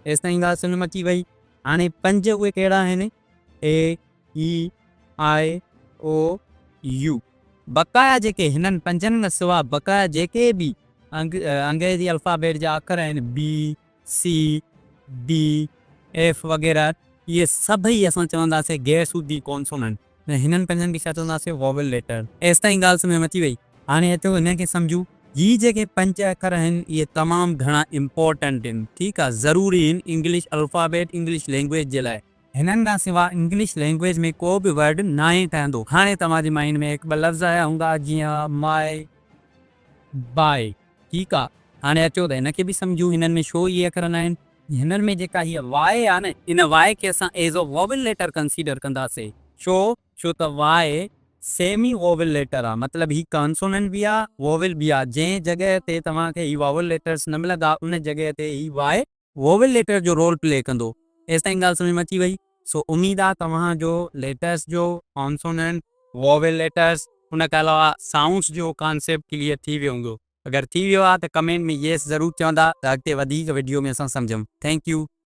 S ताईं ॻाल्हि सम्झ में अची वई। हाणे 5 उहे कहिड़ा आहिनि? ए ई आई ओ यू। बक़ाया जेके हिननि 5 खां सवाइ बक़ाया जेके बि अंग्रेज़ी अल्फ़ाबेट जा अखर आहिनि, बी सी डी एफ वग़ैरह, इहे सभई असां चवंदासीं गैर सूदी कॉन्सोनेंट। हिननि 5 खे छा चवंदासीं? Vowel letter. एस ताईं ॻाल्हि सम्झ में अची वई। हाणे अचो हिन खे सम्झूं। ये जेके 5 अखर आहिनि इहे तमामु घणा इम्पोर्टेंट आहिनि, ठीकु आहे, ज़रूरी आहिनि इंग्लिश अल्फ़ाबेट, इंग्लिश लैंग्वेज जे लाइ। हिननि खां सवाइ इंग्लिश लैंग्वेज में को बि वर्ड न ई ठहंदो। हाणे तव्हांजे माइंड में 1-2 लफ़्ज़ आया हूंदा, जीअं माए, बाय, ठीकु आहे। हाणे अचो त हिन खे बि सम्झूं, हिननि में छो इहे अखर न आहिनि। हिननि में जेका हीअ वाए आहे न, इन वाए खे असां as a vowel letter consider कंदासीं। छो त वाए सेमी वॉवेल लेटर आहे, मतिलबु ही कॉन्सोनेंट बि आहे, वॉवेल बि आहे। जंहिं जॻह ते तव्हांखे ही वॉवेल लेटर्स न मिलंदा, उन जॻह ते ही वाए वॉवेल लेटर जो रोल प्ले कंदो। एस ताईं ॻाल्हि सम्झ में अची वई। सो उम्मीद आहे तव्हांजो लेटर्स जो, कॉन्सोनेंट, वॉवेल लेटर्स, उन खां अलावा साउंड्स जो कॉन्सेप्ट क्लियर थी वियो हूंदो। अगरि थी वियो आहे त कमेंट में येस ज़रूरु चवंदा त अॻिते वधीक वीडियो में असां सम्झूं। Thank U.